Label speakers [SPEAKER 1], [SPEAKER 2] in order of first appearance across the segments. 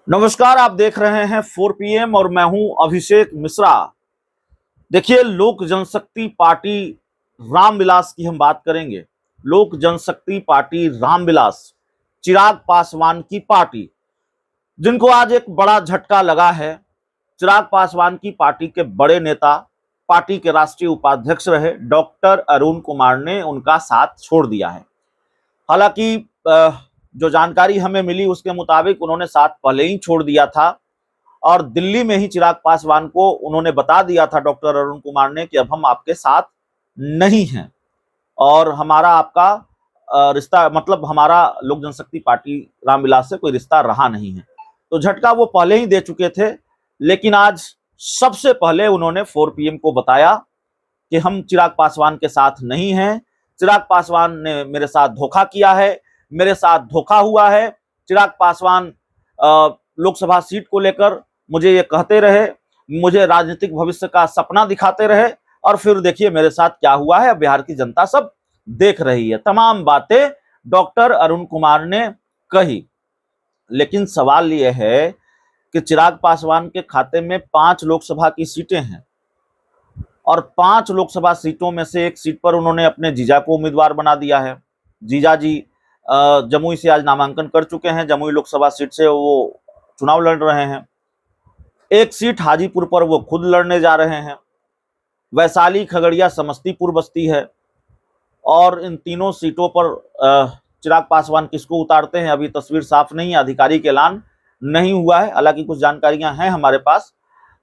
[SPEAKER 1] नमस्कार, आप देख रहे हैं 4 PM और मैं हूं अभिषेक मिश्रा। देखिए, लोक जनशक्ति पार्टी रामविलास की हम बात करेंगे। लोक जनशक्ति पार्टी रामविलास, चिराग पासवान की पार्टी, जिनको आज एक बड़ा झटका लगा है। चिराग पासवान की पार्टी के बड़े नेता, पार्टी के राष्ट्रीय उपाध्यक्ष रहे डॉक्टर अरुण कुमार ने उनका साथ छोड़ दिया है। हालांकि जो जानकारी हमें मिली उसके मुताबिक उन्होंने साथ पहले ही छोड़ दिया था और दिल्ली में ही चिराग पासवान को उन्होंने बता दिया था डॉक्टर अरुण कुमार ने कि अब हम आपके साथ नहीं हैं और हमारा आपका रिश्ता, मतलब हमारा लोक जनशक्ति पार्टी रामविलास से कोई रिश्ता रहा नहीं है। तो झटका वो पहले ही दे चुके थे, लेकिन आज सबसे पहले उन्होंने 4 PM को बताया कि हम चिराग पासवान के साथ नहीं हैं। चिराग पासवान ने मेरे साथ धोखा किया है, मेरे साथ धोखा हुआ है। चिराग पासवान लोकसभा सीट को लेकर मुझे ये कहते रहे, मुझे राजनीतिक भविष्य का सपना दिखाते रहे और फिर देखिए मेरे साथ क्या हुआ है। बिहार की जनता सब देख रही है। तमाम बातें डॉक्टर अरुण कुमार ने कही, लेकिन सवाल यह है कि चिराग पासवान के खाते में 5 लोकसभा की सीटें हैं और 5 लोकसभा सीटों में से एक सीट पर उन्होंने अपने जीजा को उम्मीदवार बना दिया है। जीजा जी जमुई से आज नामांकन कर चुके हैं। जमुई लोकसभा सीट से वो चुनाव लड़ रहे हैं। एक सीट हाजीपुर पर वो खुद लड़ने जा रहे हैं। वैशाली, खगड़िया, समस्तीपुर बस्ती है और इन तीनों सीटों पर चिराग पासवान किसको उतारते हैं अभी तस्वीर साफ नहीं है, आधिकारिक ऐलान नहीं हुआ है। हालांकि कुछ जानकारियां हैं हमारे पास,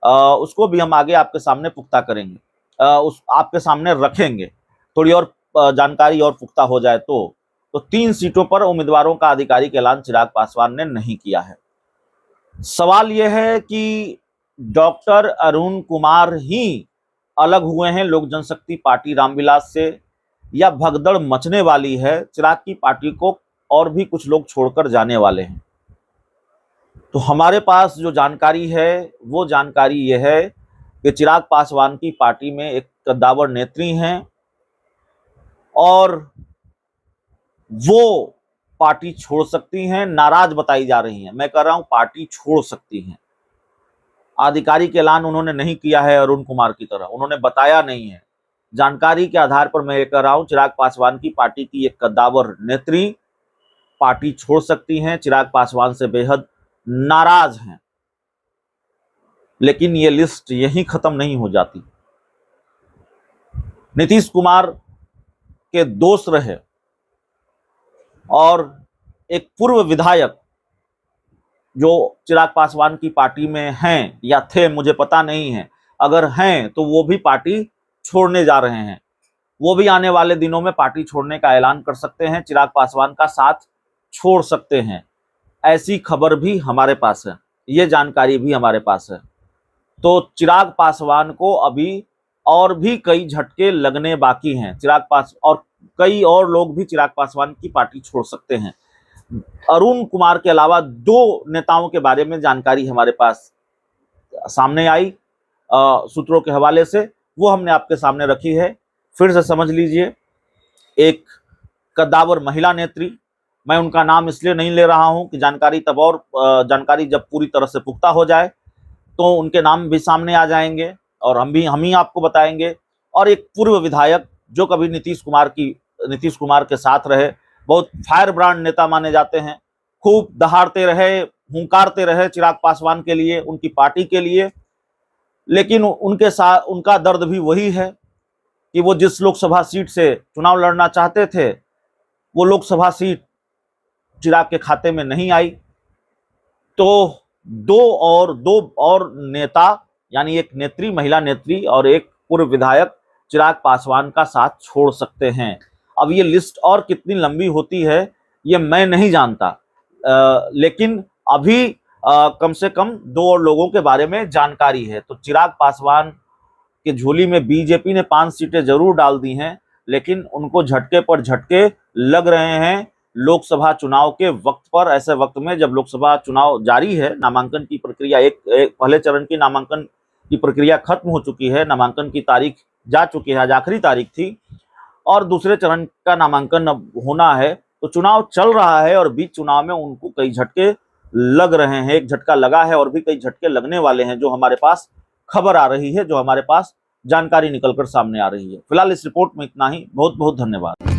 [SPEAKER 1] उसको भी हम आगे आपके सामने पुख्ता करेंगे, उस आपके सामने रखेंगे। थोड़ी और जानकारी और पुख्ता हो जाए तो 3 सीटों पर उम्मीदवारों का आधिकारिक ऐलान चिराग पासवान ने नहीं किया है। सवाल यह है कि डॉक्टर अरुण कुमार ही अलग हुए हैं लोक जनशक्ति पार्टी रामविलास से, या भगदड़ मचने वाली है, चिराग की पार्टी को और भी कुछ लोग छोड़कर जाने वाले हैं। तो हमारे पास जो जानकारी है वो जानकारी यह है कि चिराग पासवान की पार्टी में एक कद्दावर नेत्री हैं और वो पार्टी छोड़ सकती हैं, नाराज बताई जा रही हैं। मैं कह रहा हूं पार्टी छोड़ सकती हैं। आधिकारिक ऐलान उन्होंने नहीं किया है अरुण कुमार की तरह, उन्होंने बताया नहीं है। जानकारी के आधार पर मैं ये कह रहा हूं चिराग पासवान की पार्टी की एक कद्दावर नेत्री पार्टी छोड़ सकती हैं। चिराग पासवान से बेहद नाराज हैं, लेकिन ये लिस्ट यहीं खत्म नहीं हो जाती। नीतीश कुमार के दोस्त रहे और एक पूर्व विधायक जो चिराग पासवान की पार्टी में हैं या थे, मुझे पता नहीं है, अगर हैं तो वो भी पार्टी छोड़ने जा रहे हैं। वो भी आने वाले दिनों में पार्टी छोड़ने का ऐलान कर सकते हैं, चिराग पासवान का साथ छोड़ सकते हैं। ऐसी खबर भी हमारे पास है, ये जानकारी भी हमारे पास है। तो चिराग पासवान को अभी और भी कई झटके लगने बाकी हैं। और कई और लोग भी चिराग पासवान की पार्टी छोड़ सकते हैं। अरुण कुमार के अलावा 2 नेताओं के बारे में जानकारी हमारे पास सामने आई सूत्रों के हवाले से, वो हमने आपके सामने रखी है। फिर से समझ लीजिए, एक कद्दावर महिला नेत्री, मैं उनका नाम इसलिए नहीं ले रहा हूं कि जानकारी जब पूरी तरह से पुख्ता हो जाए तो उनके नाम भी सामने आ जाएंगे और हम ही आपको बताएंगे। और एक पूर्व विधायक जो कभी नीतीश कुमार के साथ रहे, बहुत फायर ब्रांड नेता माने जाते हैं, खूब दहाड़ते रहे, हुंकारते रहे चिराग पासवान के लिए, उनकी पार्टी के लिए। लेकिन उनके साथ उनका दर्द भी वही है कि वो जिस लोकसभा सीट से चुनाव लड़ना चाहते थे वो लोकसभा सीट चिराग के खाते में नहीं आई। तो दो और नेता, यानी एक नेत्री, महिला नेत्री और एक पूर्व विधायक चिराग पासवान का साथ छोड़ सकते हैं। अब ये लिस्ट और कितनी लंबी होती है ये मैं नहीं जानता, लेकिन अभी कम से कम 2 और लोगों के बारे में जानकारी है। तो चिराग पासवान के झोली में बीजेपी ने 5 सीटें जरूर डाल दी हैं, लेकिन उनको झटके पर झटके लग रहे हैं लोकसभा चुनाव के वक्त पर। ऐसे वक्त में जब लोकसभा चुनाव जारी है, नामांकन की प्रक्रिया एक पहले चरण की नामांकन की प्रक्रिया खत्म हो चुकी है, नामांकन की तारीख जा चुकी है, आज आखिरी तारीख थी, और दूसरे चरण का नामांकन अब होना है। तो चुनाव चल रहा है और बीच चुनाव में उनको कई झटके लग रहे हैं, एक झटका लगा है और भी कई झटके लगने वाले हैं, जो हमारे पास खबर आ रही है, जो हमारे पास जानकारी निकलकर सामने आ रही है। फिलहाल इस रिपोर्ट में इतना ही। बहुत बहुत धन्यवाद।